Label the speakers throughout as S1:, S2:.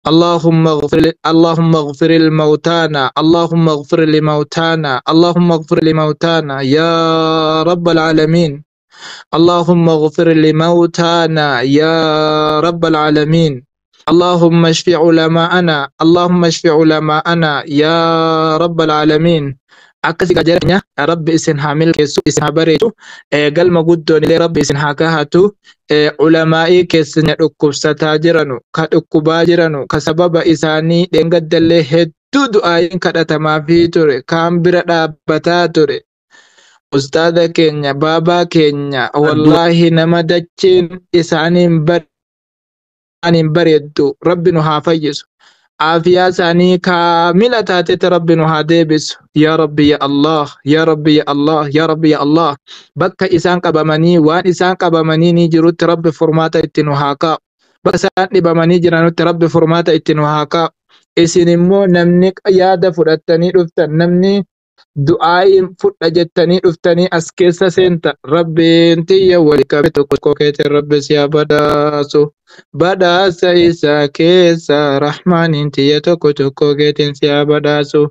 S1: اللهم اغفر الموتانا، اللهم اغفر لموتانا، اللهم اغفر لموتانا يا رب العالمين. اللهم اغفر لموتانا يا رب العالمين. اللهم اشف علماءنا، اللهم اشف علماءنا يا رب العالمين. akkasi qajeelanya rabbi isin haa milkeessu, isin haa bareechu, galma guddoon illee rabbi isin haa kahatu. Ulamaa'ii keessanya dhukkubsataa jiranu, ka dhukkubaa jiranu, ka sababa isaanii dheengaddallee hedduu du'aayin kadhatamaa fi ture, kaan bira dhaabbataa ture. Ustaada keenya, baabaa keenya, wallaahi nama dachiin isaaniin bareeddu rabbi nu haa fayyisu. Aafiyaa isaanii kaamila taatetti rabbi nu haa deebisu. Yaa Rabbi ya Allah, yaa Rabbi ya Allah, yaa Rabbi ya Allah. Bakka isaan qabamanii waan isaan qabamanii ni jirutti rabbi furmaata itti nu haa kaa'u. Bakka isaan dhibamanii jiranutti rabbi furmaata itti nu haa kaa'u. Isin immoo namni yaada fudhattanii dhuftan, namni du'aayin fudha jettanii dhuftanii as keessa seenta. Rabbiin tiyya wali qabe tokko keetiin rabbi si haa badhaasu. Badhaasa isaa keessa rahmaaniin tiyya tokko keetiin si haa badhaasu.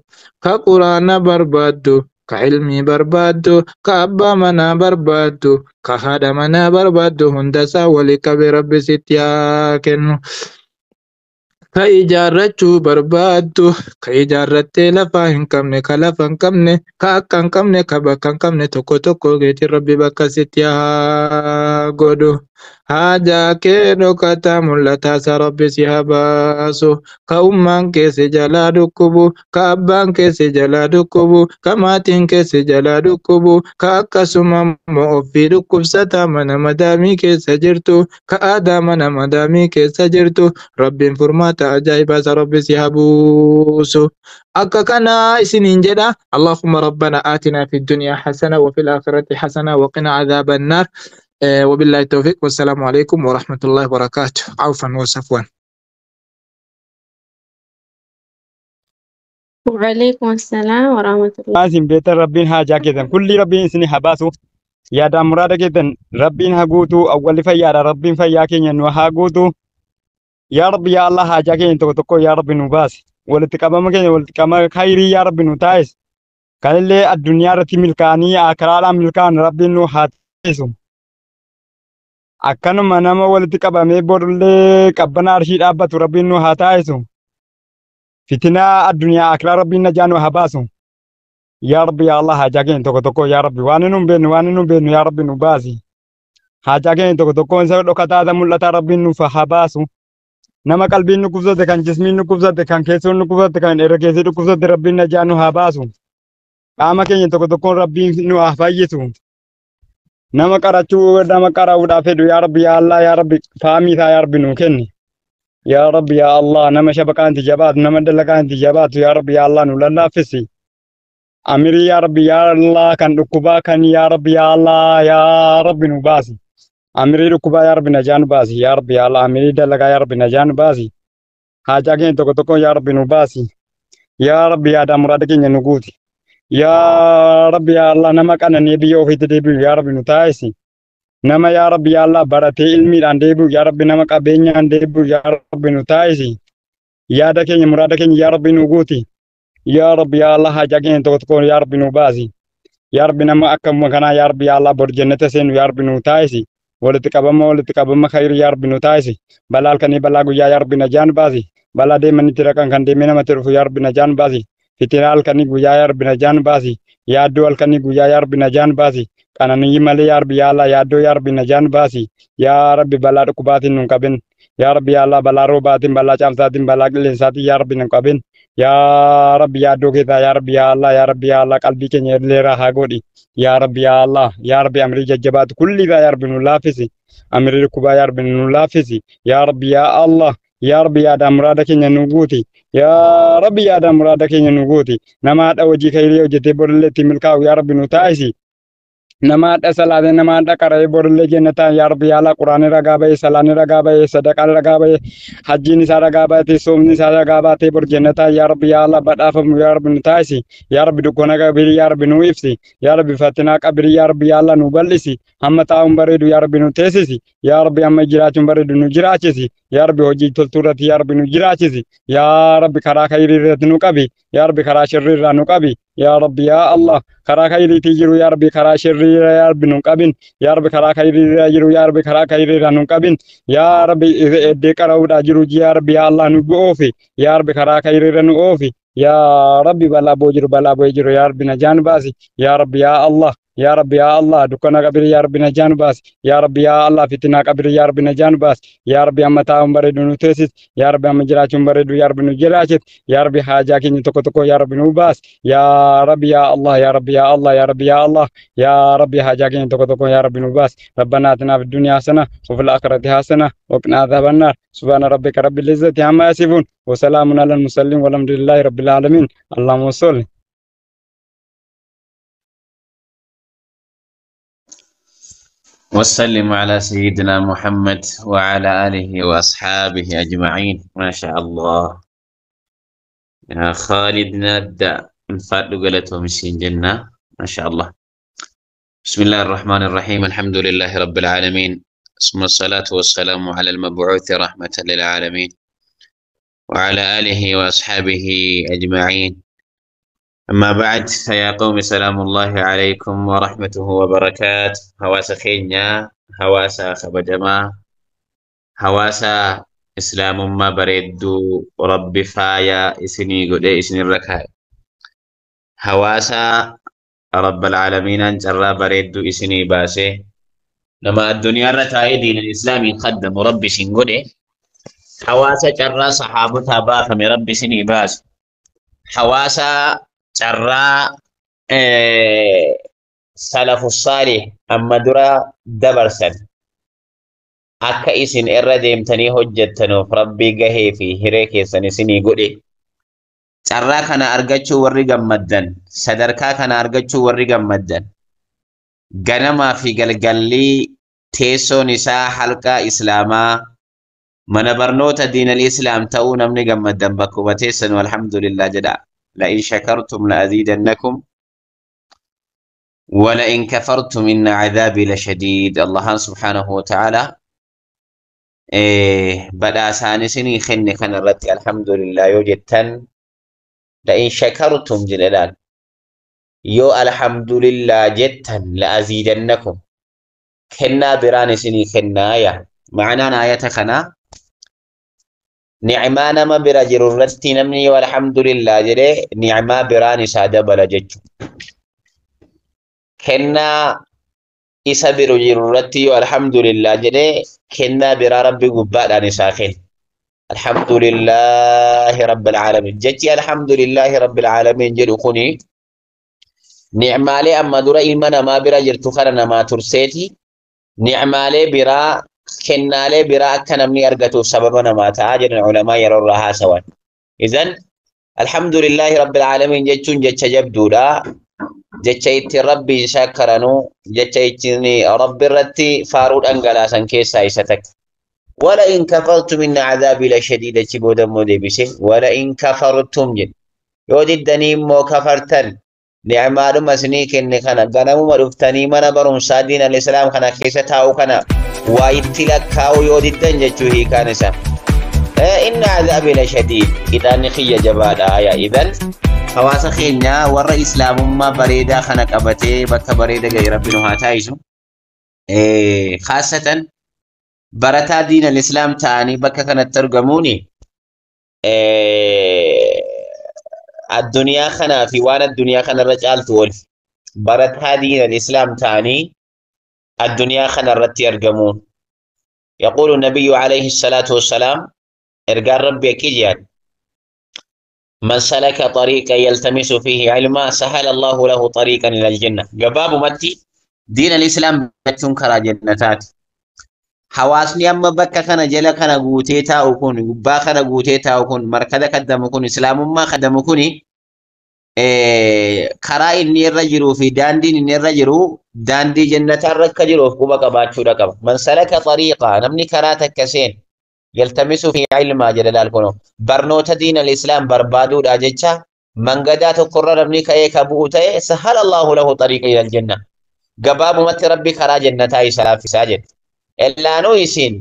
S1: Ka quraana barbaaddu, ka ilmii barbaaddu, ka abbaa manaa barbaaddu, ka haadha manaa barbaaddu hundasaa wali qabe rabbi sitti haa kennu. Ka ijaarrachuu barbaaddu, ka ijaarrattee lafaa hin qabne, ka lafa hin qabne, ka akka hin qabne, ka bakka hin qabne tokko keetiin rabbi bakka sitti haa godhu. Haajaa kee dhokataa mul'ataa isa rabbi si haa baasu. Ka ummaan keessa jalaa dhukkubu, ka abbaan keessa jalaa dhukkubu, ka maatiin keessa jalaa dhukkubu, ka akkasuma immoo ofii dhukkubsataa mana madaamii keessa jirtu, ka aadaa mana madaamii keessa jirtu. Rabbiin furmaata ajaa'ibaa isa rabbi si haa buusu. Akka kana isiniin jedha. Allahumma rabbana aatinaa fi dunya hasana wa fil aakhirati hasana wa qina عذاب النار. وبالله التوفيق والسلام عليكم ورحمة الله وبركاته. عفوا وصفوا.
S2: وعليكم السلام ورحمة الله.
S3: لازم بيت ربين حاجة كذا كل ربين سني حباسو يا دام مراد كذا ربين هاجوتو أول فيا ربين فيا كين وهاجوتو يا رب يا الله حاجة كين تكو يا رب نباس ولتكابا مكين ولتكابا خيري يا رب نتايس كان اللي الدنيا رتي ملكاني أكرالا ملكان ربين نو حاتيسو akkanuma nama walitti qabamee borullee qabbana arshii dhaabbatu rabbiin nu haa taasisu. Fitinaa addunyaa akiraa rabbiin na jaanu haa baasu. Yaa Rabbi yaa Allah haajaa keenya tokko yaa Rabbi waan nu beenu yaa Rabbi nu baasi. Haajaa keenya tokko isa dhokataata mul'ataa rabbiin nuuf haa baasu. Nama qalbiin nu kubsate kan jismiin nu kubsate kan keessoon nu kubsate kan irra keessii nu kubsate rabbiin na jaanu haa baasu. Qaama keenya tokko rabbiin nu haa fayyisu. nama qarachuu nama qaraa'uudhaaf fedhu yaa Rabbi yaa Allah yaa Rabbi faamii isaa yaa Rabbi nuu kenni. Yaa Rabbi yaa Allah nama shabaqaan itti jabaatu nama dalagaan itti jabaatu yaa Rabbi yaa Allah nu lallaaffisi. Amirii yaa Rabbi yaa Allah kan dhukkubaa kan yaa Rabbi yaa Allah yaa Rabbi nu baasi. Amirii dhukkubaa yaa Rabbi najaa nu baasi yaa Rabbi yaa Allah amirii dalagaa yaa Rabbi najaa nu baasi. Haajaa keenya tokko yaa Rabbi nu baasi. Yaa Rabbi yaada muraada keenya nu guuti. Yaa Rabbi yaa Allah nama qananii biyya ofiitti deebi'u yaa Rabbi nu taasisi. Nama yaa Rabbi yaa Allah baratee ilmiidhaan deebi'u yaa Rabbi nama qabeenyaan deebi'u yaa Rabbi nu taasisi. Yaada keenya muraada keenya yaa Rabbi nu guuti. Yaa Rabbi yaa Allah haajaa keenya tokko yaa Rabbi nu baasi. Yaa Rabbi nama akkuma kanaa yaa Rabbi yaa Allah bor jannata seenu yaa Rabbi nu taasisi. Walitti qabama khayri yaa Rabbi nu taasisi. Balaa halkanii balaa guyyaa yaa Rabbi najaan baasi. Balaa deemanitti raqan kan deemee namatti dhufu yaa Rabbi najaan baasi. Fitinaa halkanii guyyaa yaa Rabbi najaan baasi. Yaaddoo halkanii guyyaa yaa Rabbi najaan baasi. Qananii malee yaa Rabbi yaa Allah yaaddoo yaa Rabbi najaan baasi. Yaa Rabbi balaa dhukkubaatiin nu qabin. Yaa Rabbi yaa Allah balaa roobaatiin balaa caamsaatiin balaa qilleensaatiin yaa Rabbi nu qabin. Yaa Rabbi yaaddoo keessaa yaa Rabbi yaa Allah qalbii keenya irra haa godhi. Yaa Rabbi yaa Rabbi amrii jajjabaatu kulli yaa Rabbi nu laaffisi. Amrii dhukkubaa yaa Rabbi nu laaffisi. Yaa Rabbi yaa Rabbi yaada muraada keenya nu guuti. Yaa Rabbi yaada muraada keenya nu guuti. Nama haadha hojii khayrii hojjetee boodallee itti milkaa'u yaa Rabbi nu taasisi. Namaadha salaate namaadha qara'ee borillee jennataan yaa rabbi yaala quraanii ragaa ba'ee salaanii ragaa ba'ee sadaqaan ragaa ba'ee hajjiin isaa ragaa baatee soomni isaa ragaa baatee bor jennataan yaa rabbi yaala badhaafamu yaa rabbi nu taasisi yaa rabbi dukkana qabirii yaa rabbi nu ibsi yaa rabbi fatinaa qabirii yaa rabbi yaala nu bal'isi hamma taa'uun bareedu yaa rabbi nu teessisi yaa rabbi amma jiraachuun bareedu nu jiraachisi yaa rabbi hojii toltuu irratti yaa rabbi nu jiraachisi yaa rabbi karaa khayrii irratti nu qabi yaa rabbi karaa shirrii irraa nu qabi yaa rabbi yaa Allah karaa khayriitii jiru yaa rabbi karaa shirrii yaa rabbi nu qabin yaa rabbi karaa khayrii irraa jiru yaa rabbi karaa khayrii irraa nu qabin yaa rabbi eddee qara'uudhaa jiru yaa rabbi yaa Allah nu oofi yaa rabbi karaa khayrii irra nu oofi yaa rabbi balaa boo jiru yaa rabbi najaan baasi yaa rabbi yaa Allah يا رب يا الله دكنا قبر يا رب نجان باس يا رب يا الله فتنا قبر يا رب نجان باس يا رب يا متاهم بريد نوتسس يا رب يا مجراچون بريد يا رب نجراچت يا رب حاجاكين تكو تكو يا رب نوباس يا رب يا الله يا رب يا الله يا رب يا الله يا رب حاجاكين تكو تكو يا رب نوباس ربنا آتنا في الدنيا حسنة وفي الآخرة حسنة وقنا عذاب النار سبحان ربك رب العزة عما يصفون وسلام على المرسلين والحمد لله رب العالمين اللهم صل.
S4: وسلم على سيدنا محمد وعلى آله وأصحابه أجمعين ما شاء الله. يا خالد نبدأ نفرد قلته مسين جنة ما شاء الله. بسم الله الرحمن الرحيم الحمد لله رب العالمين ثم الصلاة والسلام على المبعوث رحمة للعالمين وعلى آله وأصحابه أجمعين. أما بعد فيا قوم سلام الله عليكم ورحمته وبركاته. هواسا خينيا هواسا خبجما هواسا إسلام ما بريدو رب فايا إسني قد إسني الركاي هواسا رب العالمين أنجر بريدو إسني باسي لما الدنيا رتاي دين الإسلام يقدم ربي سنقده هواسا جرى صحابتها بافم ربي سني باس هواسا جرى سلف الصالح أما درا دبرسن akka isin irra deemtanii hojjettanuuf rabbii gahee fi hiree keessan isinii godhe carraa kana argachuu warri gammaddan sadarkaa kana argachuu warri gammaddan ganamaa fi galgallii teessoon isaa halqaa islaamaa mana barnoota diinal islaam ta'uu namni gammaddan bakkuma teessan walhamdulillah jedha la in shakartum la azidannakum wa la in kafartum inna adhabi la shadid. Allah subhanahu wa ta'ala badhaasaan isinii kenne kanarratti alhamdulillah yoo jettan la in shakartum jedhaan yoo alhamdulillah jettan la azidannakum kennaa biraan isinii kennaaya. Ma'anaan ayata kana ni'maa nama bira jiru irratti namni yoo alhamdulillah jedhee ni'maa biraan isaa dabala jechuudha. Kennaa isa biru jiru irratti yoo alhamdulillah jedhee kennaa biraa rabbi gubbaadhaan isaa kenna. Alhamdulillahi rabbil alamin jechi alhamdulillahi rabbil alamin jedhu kuni ni'maalee amma dura ilma namaa bira jirtu kana namaa turseeti ni'maalee biraa kennaalee biraa akka namni argatuuf sababa namaa ta'a jedhan ulamaa yeroo irraa haasawan. Izan alhamdulillahi rabbil alamin jechuun jecha jabduudha. Jecha itti rabbi shakkaranu jecha ittiin rabbi irratti faaruu dhangalaasan keessaa isa takka. Wala in kafartum inna adhaabi la shadiid achi booda immoo deebise wala in kafartum jedhe yoo diddanii immoo kafartan ni'maadhuma isinii kenne kana ganamuma dhuftanii mana barumsaa diinal islaam kana keessa taa'u kana waa itti lakkaa'u yoo diddan jechuu hiikaan isaa inna adhaabi la shadiid qixaanni kiyya jabaadha. Idan hawaasa keenya warra islaamummaa bareedaa kana qabatee bakka bareeda ga'e rabbi nu haa taa'isu. Khaasatan barataa diinal islaam ta'anii bakka kanatti argamuuni addunyaa kanaa fi waan addunyaa kanarra caaltu wal barataa diinal islaam ta'anii addunyaa kanarratti argamuun. يقول النبي عليه الصلاة والسلام إرجال ربي كيجان من سلك طريقا يلتمس فيه علما سهل الله له طريقا إلى الجنة. جباب متي دين الإسلام بتنكر جنتات حواسني أما بكا كان جلا كان قوتيتا أكون با كان قوتيتا أكون مركز قدم أكون إسلام ما قدم أكوني karaa inni irra jiruu fi daandiin inni irra jiru daandii jannataa irra akka jiruuf quba qabaachuudha qaba. Man salaka xariiqaa namni karaa takka seen yaltamisu fi ilmaa jedha laal kuno barnoota diin al-islaam barbaaduudha jecha mangadaa tokkorra namni ka'ee ka bu'u ta'e sahala Allahu lahu xariiqa ila aljanna. Gabaabumatti rabbi karaa jannataa isa laaffisaa jedha. Illaanuu isin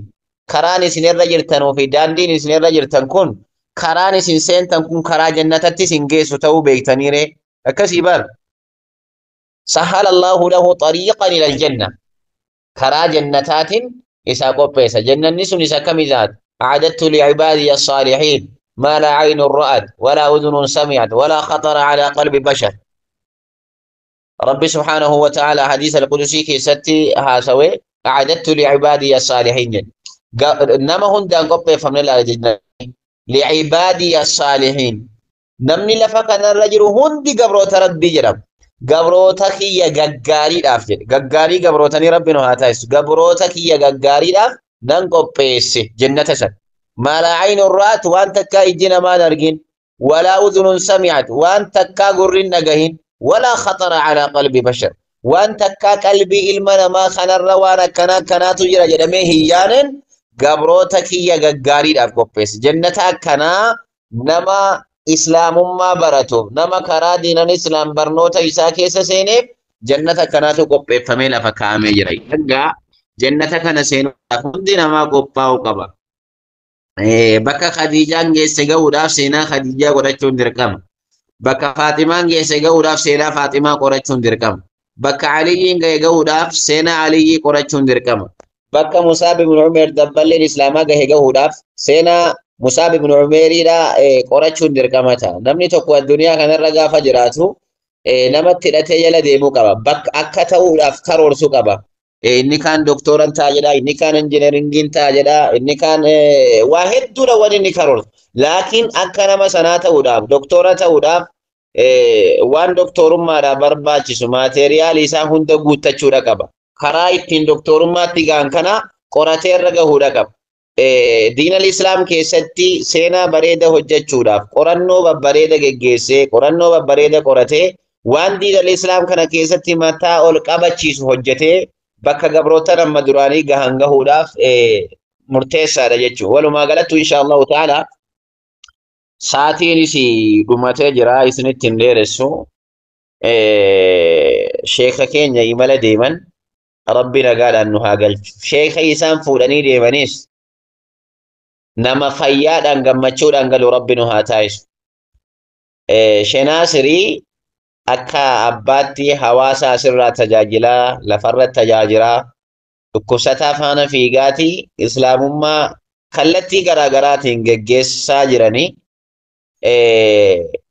S4: karaan isin irra jirtanuu fi daandiin isin irra jirtan kun karaan isin seentan kun karaa jannatatti isin geessu ta'uu beektaniire akkasii bar sahala Allahu lahu xariiqan ila aljanna karaa jannataatiin isa qopheessa jannanni sun isa kamizaat a'adattu li'ibadiy as-salihin ma la 'aynun ra'at wala udhunun sami'at wala khatara 'ala qalbi bashar rabbi subhanahu wa ta'ala hadith al-qudusi keessatti haasawe a'adattu li'ibadiy as-salihin nama hundaan qopheeffamne la jannati li'ibadiy as-salihin namni lafa kanarra jiru hundi gabroota rabbii jedham gabroota kiyya gaggaariidhaaf jedhe gaggaarii gabrootanii rabbiin haa taasisu gabroota kiyya gaggaariidhaaf nan qopheesse jannata san mala aynun ra'at waan takkaa ijji namaan argin walaa udhunun sami'at waan takkaa gurrin dhagahin walaa khatara ala qalbi bashar waan takkaa qalbii ilma namaa kanarra waan akkanaatu jira jedhamee hin yaaneen gabroota kiyya gaggaariidhaaf qopheesse jannata akkanaa nama islaamummaa baratu nama karaa diinan islaam barnoota isaa keessa seeneef jannata kanaatu qopheeffamee lafa kaa'amee jira. Egaa jannata kana seenuudhaaf hundi namaa qophaa'uu qaba. Bakka Khadiijaan geesse ga'uudhaaf seenaa Khadiijaa qorachuun dirqama. Bakka Faaximaan geesse ga'uudhaaf seenaa Faaximaa qorachuun dirqama. Bakka Aliyyiin ga'e ga'uudhaaf seenaa Aliyyii qorachuun dirqama. Bakka Musaab ibn Umeer dabballeen Islaamaa gahe ga'uudhaaf seenaa Musaab ibn Umeeriidha qorachuun dirqama ta'a. Namni tokko addunyaa kanarra gaafa jiraatu namatti hidhatee jala deemuu qaba. Bakka akka ta'uudhaaf karoorsuu qaba. Inni kaan doktooran ta'a jedha, inni kaan injineeringiin ta'a jedha, inni kaan waa hedduudha waan inni karoorsu. Laakiin akka nama sanaa ta'uudhaaf, doktoora ta'uudhaaf waan doktorummaadhaaf barbaachisu maateeriyaalii isaa hunda guuttachuudha qaba. Karaa ittiin doktorummaatti ga'an kana qoratee irra gahuudha qaba. Diinal Islaam keessatti seenaa bareeda hojjechuudhaaf qorannoo babbareeda geggeessee qorannoo babbareeda qoratee waan diinal Islaam kana keessatti mataa ol qabachiisu hojjetee bakka gabroota nama duraanii gahan gahuudhaaf murteessaadha jechuudha. Walumaa galatti inshaallahu ta'ala saatiinis dhumatee jira isinitti hin dheeressu. Sheeka keenya imala deeman rabbi nagaadhaan nu haa galchu. Sheeka isaan fuudhanii deemanis nama fayyaadhaan gammachuudhaan galu rabbi nu haa taasisu. Shenaasirii akka abbaatti hawaasa asirraa tajaajilaa lafarra tajaajilaa dhukkubsataa faana fiigaatii islaamummaa kallattii garaagaraatiin geggeessaa jiranii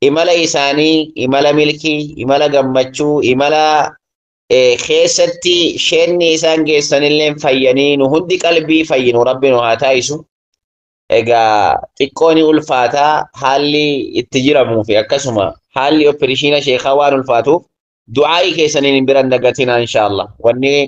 S4: imala isaanii imala milkii imala gammachuu imala keessatti sheenni isaan geessanillee fayyanii nu hundi qalbii fayyinu rabbi nu haa taasisu. Egaa xiqqooni ulfaataa haalli itti jiramuu fi akkasuma haalli opereeshina sheekaa waan ulfaatuuf du'aa'ii keessaniin biran dagatinaa inshaallah. Wanni